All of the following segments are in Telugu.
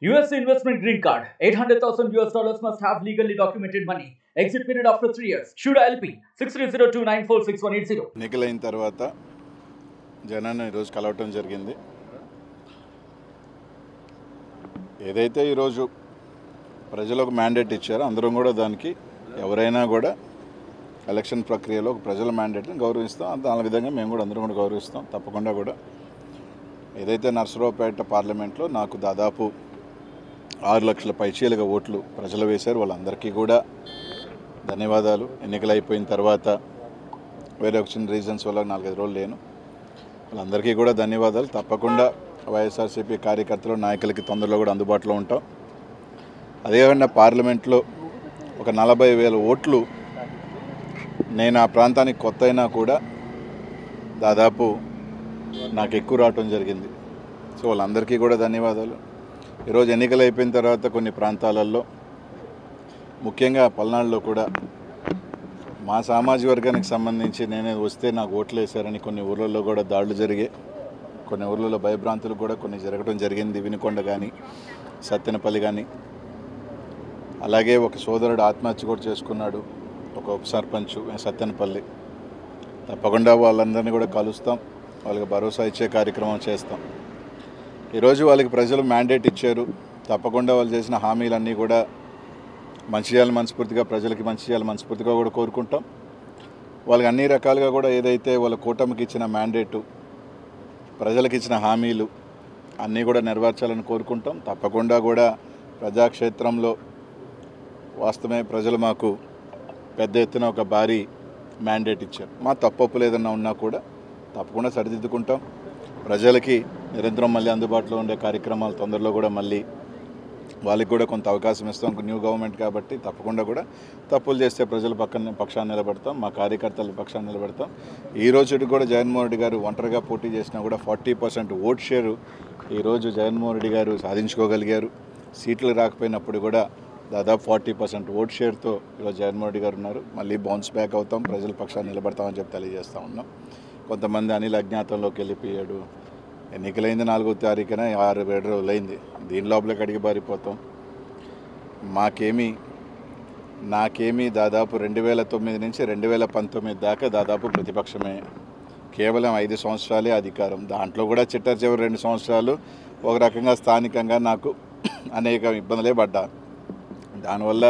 US investment green card. $800,000 must have legally documented money. Exit period after 3 years. Shuda LP 6302946180. ఎన్నికలైన తర్వాత జనాన్ని ఈరోజు కలవటం జరిగింది. ఏదైతే ఈరోజు ప్రజలకు మ్యాండేట్ ఇచ్చారో అందరం కూడా దానికి ఎవరైనా కూడా ఎలక్షన్ ప్రక్రియలో ప్రజల మ్యాండేట్ని గౌరవిస్తాం. దాని విధంగా మేము కూడా అందరం కూడా గౌరవిస్తాం. తప్పకుండా కూడా ఏదైతే నర్సరావుపేట పార్లమెంట్లో నాకు దాదాపు 6 లక్షల పైచీలుగా ఓట్లు ప్రజలు వేశారు. వాళ్ళందరికీ కూడా ధన్యవాదాలు. ఎన్నికలు అయిపోయిన తర్వాత వేరే చిన్న రీజన్స్ వల్ల 4-5 రోజులు లేను. వాళ్ళందరికీ కూడా ధన్యవాదాలు. తప్పకుండా వైఎస్ఆర్సీపీ కార్యకర్తలు నాయకులకి తొందరలో కూడా అందుబాటులో ఉంటాం. అదేవిధంగా పార్లమెంట్లో ఒక 40,000 ఓట్లు నేను ఆ ప్రాంతానికి కొత్త అయినా కూడా దాదాపు నాకు ఎక్కువ రావటం జరిగింది. సో వాళ్ళందరికీ కూడా ధన్యవాదాలు. ఈరోజు ఎన్నికలు అయిపోయిన తర్వాత కొన్ని ప్రాంతాలలో ముఖ్యంగా పల్నాడులో కూడా మా సామాజిక వర్గానికి సంబంధించి నేనే వస్తే నాకు ఓట్లు వేశారని కొన్ని ఊర్లలో కూడా దాడులు జరిగాయి. కొన్ని ఊర్లలో భయభ్రాంతులు కూడా కొన్ని జరగడం జరిగింది. వినుకొండ కానీ సత్తెనపల్లి కానీ, అలాగే ఒక సోదరుడు ఆత్మహత్య కూడా చేసుకున్నాడు, ఒక ఉప సర్పంచ్ సత్తెనపల్లి. తప్పకుండా వాళ్ళందరినీ కూడా కలుస్తాం, వాళ్ళకి భరోసా ఇచ్చే కార్యక్రమం చేస్తాం. ఈరోజు వాళ్ళకి ప్రజలు మ్యాండేట్ ఇచ్చారు. తప్పకుండా వాళ్ళు చేసిన హామీలన్నీ కూడా మంచి చేయాలి మనస్ఫూర్తిగా, ప్రజలకి మంచి చేయాలి మనస్ఫూర్తిగా కూడా కోరుకుంటాం. వాళ్ళకి అన్ని రకాలుగా కూడా ఏదైతే వాళ్ళ కూటమికి ఇచ్చిన మ్యాండేటు, ప్రజలకు ఇచ్చిన హామీలు అన్నీ కూడా నెరవేర్చాలని కోరుకుంటాం. తప్పకుండా కూడా ప్రజాక్షేత్రంలో వాస్తవమే ప్రజలు మాకు పెద్ద ఎత్తున ఒక భారీ మ్యాండేట్ ఇచ్చారు. మా తప్పొప్పులు ఏదన్నా ఉన్నా కూడా తప్పకుండా సరిదిద్దుకుంటాం. ప్రజలకి నిరంతరం మళ్ళీ అందుబాటులో ఉండే కార్యక్రమాలు తొందరలో కూడా మళ్ళీ వాళ్ళకి కూడా కొంత అవకాశం ఇస్తాం. న్యూ గవర్నమెంట్ కాబట్టి తప్పకుండా కూడా తప్పులు చేస్తే ప్రజల పక్షాన్ని నిలబడతాం, మా కార్యకర్తల పక్షాన్ని నిలబడతాం. ఈ రోజు కూడా జగన్మోహన్ రెడ్డి గారు ఒంటరిగా పోటీ చేసినా కూడా 40% ఓట్ షేరు ఈరోజు జగన్మోహన్ రెడ్డి గారు సాధించుకోగలిగారు. సీట్లు రాకపోయినప్పుడు కూడా దాదాపు 40% ఓట్ షేర్తో ఈరోజు జగన్మోహన్ రెడ్డి గారు ఉన్నారు. మళ్ళీ బౌన్స్ బ్యాక్ అవుతాం, ప్రజల పక్షాన్ని నిలబడతామని చెప్పి తెలియజేస్తూ ఉన్నాం. కొంతమంది అనిల్ అజ్ఞాతంలోకి వెళ్ళిపోయాడు. ఎన్నికలైంది 4వ తారీఖున 6-7 రోజులు అయింది. దీని లోపలికి అడిగి పారిపోతాం. నాకేమీ దాదాపు 2009 నుంచి 2019 దాకా దాదాపు ప్రతిపక్షమే. కేవలం 5 సంవత్సరాలే అధికారం. దాంట్లో కూడా చిట్ట చివరి 2 సంవత్సరాలు ఒక రకంగా స్థానికంగా నాకు అనేక ఇబ్బందులే పడ్డా. దానివల్ల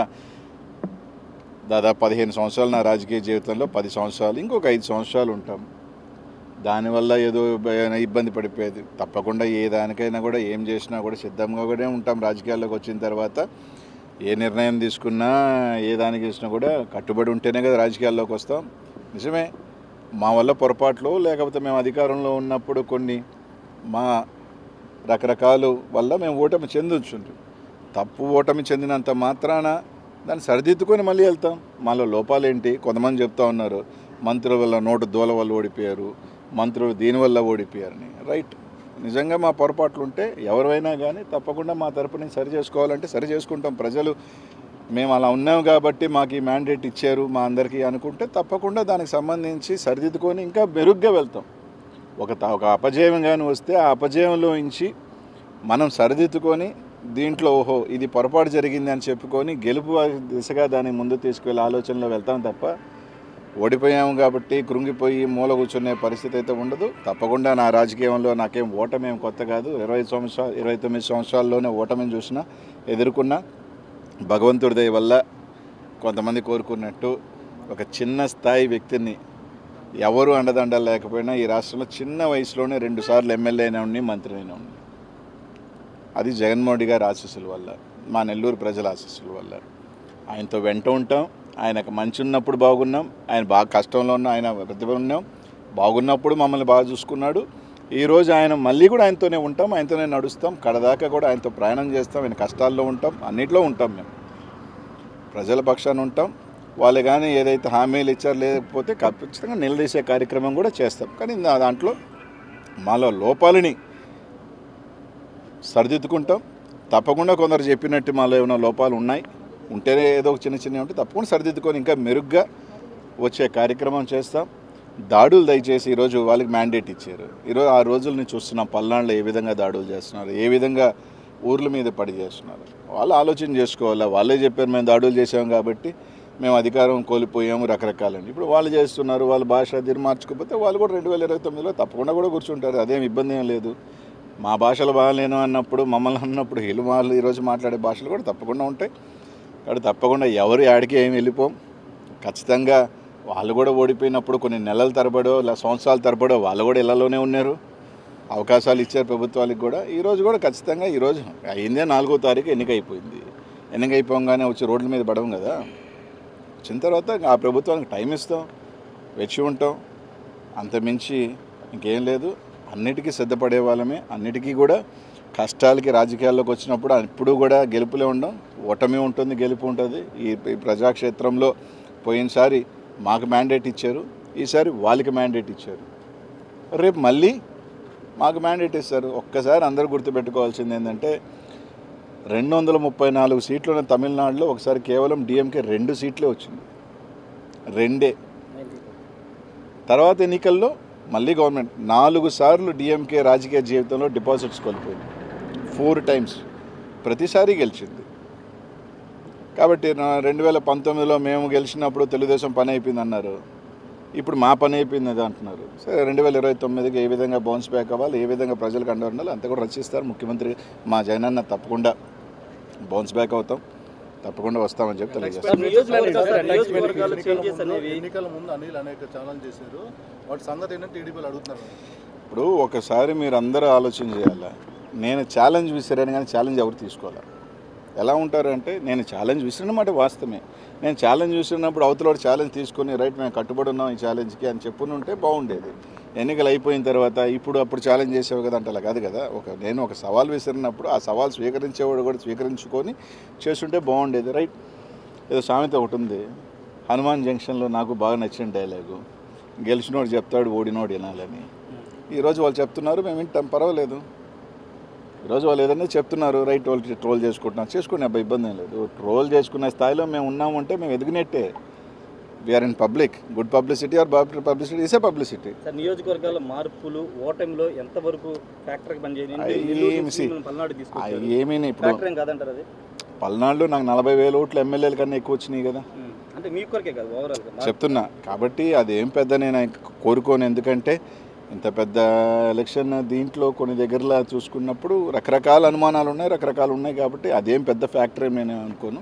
దాదాపు 15 సంవత్సరాలు నా రాజకీయ జీవితంలో 10 సంవత్సరాలు ఇంకొక 5 సంవత్సరాలు ఉంటాం. దానివల్ల ఏదో ఇబ్బంది పడిపోయేది. తప్పకుండా ఏ దానికైనా కూడా ఏం చేసినా కూడా సిద్ధంగా కూడా ఉంటాం. రాజకీయాల్లోకి వచ్చిన తర్వాత ఏ నిర్ణయం తీసుకున్నా ఏ దానికి చేసినా కూడా కట్టుబడి ఉంటేనే కదా రాజకీయాల్లోకి వస్తాం. నిజమే, మా వల్ల పొరపాట్లు లేకపోతే మేము అధికారంలో ఉన్నప్పుడు కొన్ని మా రకరకాలు వల్ల మేము ఓటమి చెందొచ్చు. తప్పు ఓటమి చెందినంత మాత్రాన దాన్ని సరిదిద్దుకొని మళ్ళీ వెళ్తాం. మాలో లోపాలేంటి? కొంతమంది చెప్తా ఉన్నారు మంత్రుల వల్ల నోటు దూల వల్ల ఓడిపోయారు, మంత్రులు దీనివల్ల ఓడిపోయారని. రైట్, నిజంగా మా పొరపాట్లు ఉంటే ఎవరైనా కానీ తప్పకుండా మా తరపు నుంచి సరి చేసుకోవాలంటే సరి చేసుకుంటాం. ప్రజలు మేము అలా ఉన్నాం కాబట్టి మాకు ఈ మ్యాండేట్ ఇచ్చారు మా అందరికీ అనుకుంటే తప్పకుండా దానికి సంబంధించి సరిదిద్దుకొని ఇంకా మెరుగ్గా వెళ్తాం. ఒక అపజయం కానీ వస్తే ఆ అపజయంలో నుంచి మనం సరిదిద్దుకొని దీంట్లో ఓహో ఇది పొరపాటు జరిగింది అని చెప్పుకొని గెలుపు దిశగా దాన్ని ముందు తీసుకువెళ్ళే ఆలోచనలో వెళ్తాం తప్ప ఓడిపోయాము కాబట్టి కృంగిపోయి మూల కూర్చునే పరిస్థితి అయితే ఉండదు. తప్పకుండా నా రాజకీయంలో నాకేం ఓటమేం కొత్త కాదు. 29 సంవత్సరాల్లోనే ఓటమిని చూసినా ఎదుర్కొన్నా. భగవంతుడి దయ వల్ల కొంతమంది కోరుకున్నట్టు ఒక చిన్న స్థాయి వ్యక్తిని ఎవరు అండదండలు లేకపోయినా ఈ రాష్ట్రంలో చిన్న వయసులోనే 2 సార్లు ఎమ్మెల్యే అయినా ఉండి మంత్రి అయినా ఉండి, అది జగన్మోహన్ రెడ్డి గారి ఆశీస్సుల వల్ల, మా నెల్లూరు ప్రజల ఆశీస్సుల వల్ల. ఆయనతో వెంట ఉంటాం. ఆయనకు మంచి ఉన్నప్పుడు బాగున్నాం, ఆయన బాగా కష్టంలో ఉన్న ఆయన ప్రతిభ ఉన్నాం. బాగున్నప్పుడు మమ్మల్ని బాగా చూసుకున్నాడు. ఈరోజు ఆయన మళ్ళీ కూడా ఆయనతోనే ఉంటాం, ఆయనతోనే నడుస్తాం, కడదాకా కూడా ఆయనతో ప్రయాణం చేస్తాం. ఆయన కష్టాల్లో ఉంటాం, అన్నిట్లో ఉంటాం. మేము ప్రజల పక్షాన ఉంటాం. వాళ్ళు కానీ ఏదైతే హామీలు ఇచ్చారో లేకపోతే ఖచ్చితంగా నిలదీసే కార్యక్రమం కూడా చేస్తాం. కానీ దాంట్లో మాలో లోపాలని సరిదిద్దుకుంటాం. తప్పకుండా కొందరు చెప్పినట్టు మాలో ఏమైనా లోపాలు ఉంటేనే ఏదో చిన్న ఉంటే తప్పకుండా సరిదిద్దుకొని ఇంకా మెరుగ్గా వచ్చే కార్యక్రమం చేస్తాం. దాడులు దయచేసి ఈరోజు వాళ్ళకి మ్యాండేట్ ఇచ్చారు. ఈరోజు ఆ రోజుల్ని చూస్తున్నాం. పల్నాడులో ఏ విధంగా దాడులు చేస్తున్నారు, ఏ విధంగా ఊర్ల మీద పడి చేస్తున్నారు. వాళ్ళు ఆలోచన చేసుకోవాలా. వాళ్ళే చెప్పారు మేము దాడులు చేసాం కాబట్టి మేము అధికారం కోల్పోయాము రకరకాలండి. ఇప్పుడు వాళ్ళు చేస్తున్నారు, వాళ్ళ భాష తీరు మార్చుకోకపోతే వాళ్ళు కూడా 2029లో తప్పకుండా కూడా కూర్చుంటారు. అదేం ఇబ్బంది ఏం లేదు. మా భాషలు బాగాలేను అన్నప్పుడు మమ్మల్ని అన్నప్పుడు వాళ్ళు ఈరోజు మాట్లాడే భాషలు కూడా తప్పకుండా ఉంటాయి. కాబట్టి తప్పకుండా ఎవరు యాడికి ఏమి వెళ్ళిపోం. ఖచ్చితంగా వాళ్ళు కూడా ఓడిపోయినప్పుడు కొన్ని నెలల తరబడో లేదా సంవత్సరాల తరబడో వాళ్ళు కూడా ఇళ్లలోనే ఉన్నారు. అవకాశాలు ఇచ్చారు ప్రభుత్వాలకు కూడా. ఈరోజు కూడా ఖచ్చితంగా ఈరోజు అయిందే 4వ తారీఖు ఎన్నిక అయిపోయింది. ఎన్నిక అయిపోగానే వచ్చి రోడ్ల మీద పడవం కదా. వచ్చిన తర్వాత ఆ ప్రభుత్వానికి టైం ఇస్తాం, వెచ్చి ఉంటాం, అంతమించి ఇంకేం లేదు. అన్నిటికీ సిద్ధపడే వాళ్ళమే. అన్నిటికీ కూడా కష్టాలకి రాజకీయాల్లోకి వచ్చినప్పుడు ఇప్పుడు కూడా గెలుపులే ఉండం, ఓటమి ఉంటుంది, గెలుపు ఉంటుంది. ఈ ప్రజాక్షేత్రంలో పోయినసారి మాకు మ్యాండేట్ ఇచ్చారు, ఈసారి వాళ్ళకి మ్యాండేట్ ఇచ్చారు, రేపు మళ్ళీ మాకు మ్యాండేట్ ఇస్తారు. ఒక్కసారి అందరూ గుర్తుపెట్టుకోవాల్సింది ఏంటంటే 234 సీట్లు ఉన్న తమిళనాడులో ఒకసారి కేవలం డిఎంకే 2 సీట్లే వచ్చింది, 2. తర్వాత ఎన్నికల్లో మళ్ళీ గవర్నమెంట్ 4 సార్లు డిఎంకే రాజకీయ జీవితంలో డిపాజిట్స్ కోల్పోయింది, 4 టైమ్స్, ప్రతిసారి గెలిచింది. కాబట్టి 2019లో మేము గెలిచినప్పుడు తెలుగుదేశం పని అయిపోయింది అన్నారు, ఇప్పుడు మా పని అయిపోయింది అది అంటున్నారు. సరే 2029కి ఏ విధంగా బౌన్స్ బ్యాక్ అవ్వాలి, ఏ విధంగా ప్రజలకు అండ ఉండాలి అంతా కూడా రచిస్తారు. ముఖ్యమంత్రి మా జగనన్న తప్పకుండా బౌన్స్ బ్యాక్ అవుతాం, తప్పకుండా వస్తామని చెప్పి తెలియజేస్తాం. ఇప్పుడు ఒకసారి మీరు అందరూ ఆలోచన చేయాలా. నేను ఛాలెంజ్ విసిరాను కానీ ఛాలెంజ్ ఎవరు తీసుకోవాలి. ఎలా ఉంటారంటే నేను ఛాలెంజ్ విసిరినమాట వాస్తవమే. నేను ఛాలెంజ్ విసిరినప్పుడు అవతల ఛాలెంజ్ తీసుకొని రైట్ మేము కట్టుబడి ఉన్నాం ఈ ఛాలెంజ్కి అని చెప్పుకుంటే బాగుండేది. ఎన్నికలు అయిపోయిన తర్వాత అప్పుడు ఛాలెంజ్ చేసేవి కదా అంటే అలా కాదు కదా. నేను ఒక సవాల్ విసిరినప్పుడు ఆ సవాల్ స్వీకరించేవాడు కూడా స్వీకరించుకొని చేస్తుంటే బాగుండేది. రైట్. ఏదో సామెత ఒకటి ఉంది, హనుమాన్ జంక్షన్లో నాకు బాగా నచ్చిన డైలాగు, గెలిచినోడు చెప్తాడు ఓడినోడు వినాలని. ఈరోజు వాళ్ళు చెప్తున్నారు, మేము వింటాం, పర్వాలేదు. ఈరోజు వాళ్ళు ఏదైనా చెప్తున్నారు, రైట్, వాళ్ళు ట్రోల్ చేసుకుంటున్నారు, చేసుకునే అబ్బాయి ఇబ్బంది ఏం లేదు. ట్రోల్ చేసుకునే స్థాయిలో మేము ఉన్నామంటే మేము ఎదిగినట్టే. We're in public. Good publicity or bad publicity is a publicity. Sir నియోజకవర్గాల మార్పులు ఓటమిలో ఎంతవరకు ఫ్యాక్టర్కి పనిచేయండి? ఏమీ ఇప్పుడు కాదంటారు అది. పల్నాడులో నాకు 40,000 ఓట్లు ఎమ్మెల్యేల కన్నా ఎక్కువ వచ్చినాయి కదా. అంటే మీ కొరకే కాదు, ఓవరాల్ చెప్తున్నా. కాబట్టి అదేం పెద్ద నేను కోరుకోను. ఎందుకంటే ఇంత పెద్ద ఎలక్షన్ దీంట్లో కొన్ని దగ్గరలో చూసుకున్నప్పుడు రకరకాల అనుమానాలు ఉన్నాయి, రకరకాలు ఉన్నాయి. కాబట్టి అదేం పెద్ద ఫ్యాక్టర్ నేను అనుకోను.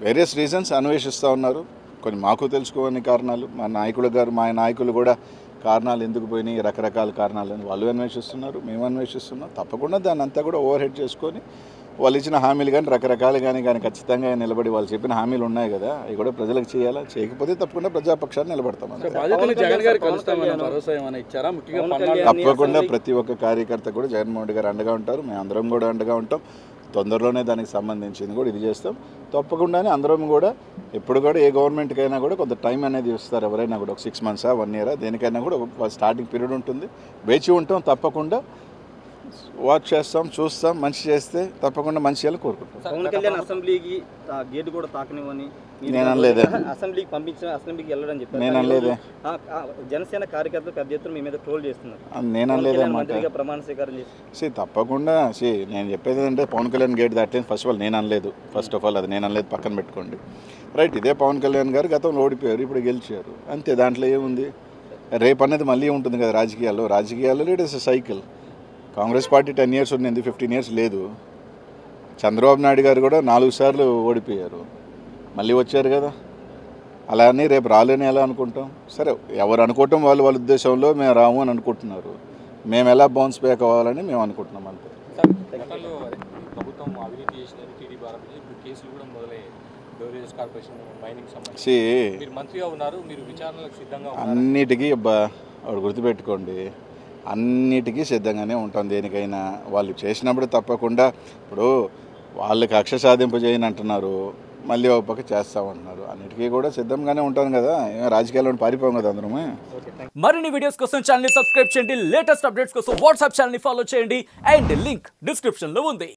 వేరియస్ రీజన్స్ అన్వేషిస్తూ ఉన్నారు. కొన్ని మాకు తెలుసుకోని కారణాలు, మా నాయకులు కూడా కారణాలు ఎందుకు పోయినాయి, రకరకాల కారణాలని వాళ్ళు అన్వేషిస్తున్నారు, మేము అన్వేషిస్తున్నాం. తప్పకుండా దాన్ని అంతా కూడా ఓవర్ హెడ్ చేసుకొని వాళ్ళు ఇచ్చిన హామీలు కానీ రకరకాలు కానీ ఖచ్చితంగా నిలబడి వాళ్ళు చెప్పిన హామీలు ఉన్నాయి కదా, అవి కూడా ప్రజలకు చేయాలా. చేయకపోతే తప్పకుండా ప్రజాపక్షాన్ని నిలబడతాం. తప్పకుండా ప్రతి ఒక్క కార్యకర్త కూడా జగన్మోహన్ రెడ్డి గారు అండగా ఉంటారు, మేము అందరం కూడా అండగా ఉంటాం. తొందరలోనే దానికి సంబంధించింది కూడా ఇది చేస్తాం. తప్పకుండానే అందరం కూడా ఎప్పుడు కూడా ఏ గవర్నమెంట్కైనా కూడా కొంత టైం అనేది ఇస్తారు. ఎవరైనా కూడా ఒక 6 months 1 year దేనికైనా కూడా ఒక స్టార్టింగ్ పీరియడ్ ఉంటుంది. వేచి ఉంటాం. తప్పకుండా వాచ్ చేస్తాం, చూస్తాం. మంచి చేస్తే తప్పకుండా మంచి చేయాలని కోరుకుంటాం. పవన్ కళ్యాణ్ అసెంబ్లీకి గేట్ కూడా తాకనివ్వని నేను అనలేదే. అసెంబ్లీకి పంపించిన అసెంబ్లీకి వెళ్ళడం చెప్పారు. నేను అనలేదే. జనసేన కార్యకర్తలు పెద్ద ఎత్తున మీ మీద ట్రోల్ చేస్తున్నారు. నేను అనలేదే. మంత్రిగా ప్రమాణ స్వీకారం చేసి తప్పకుండా నేను చెప్పేది ఏంటంటే పవన్ కళ్యాణ్ గేట్ దాటలేదు. ఫస్ట్ ఆఫ్ ఆల్ నేను అనలేదు. ఫస్ట్ ఆఫ్ ఆల్ అది నేను అనలేదు, పక్కన పెట్టుకోండి. రైట్. ఇదే పవన్ కళ్యాణ్ గారు గతంలో ఓడిపోయారు, ఇప్పుడు గెలిచారు, అంతే. దాంట్లో ఏముంది. రేపు అనేది మళ్ళీ ఉంటుంది కదా రాజకీయాల్లో. It is a cycle. Congress party 10 years ఉంది, 15 years లేదు. చంద్రబాబు నాయుడు గారు కూడా 4 సార్లు ఓడిపోయారు, మళ్ళీ వచ్చారు కదా. అలా అని రేపు రాలేని ఎలా అనుకుంటాం? సరే, ఎవరు అనుకోవటం వాళ్ళ ఉద్దేశంలో మేము రాము అని అనుకుంటున్నారు. మేము ఎలా బౌన్స్ బ్యాక్ అవ్వాలని మేము అనుకుంటున్నాం అంతే. అన్నిటికీ వాడు గుర్తుపెట్టుకోండి, అన్నిటికీ సిద్ధంగానే ఉంటాం. దేనికైనా వాళ్ళు చేసినప్పుడు తప్పకుండా. ఇప్పుడు వాళ్ళకి కక్ష సాధింపు చేయని అంటున్నారు, మళ్ళీ ఒక పక్క చేస్తామంటున్నారు. అన్నిటికీ కూడా సిద్ధంగానే ఉంటాను కదా. రాజకీయాల్లో పారిపోం కదా అందరమే. మరిన్ని వీడియోస్ కోసం ఛానల్ ని సబ్స్క్రైబ్ చేయండి. లేటెస్ట్ అప్డేట్స్ కోసం వాట్సాప్ ఛానల్ ని ఫాలో చేయండి. అండ్ లింక్ డిస్క్రిప్షన్ లో ఉంది.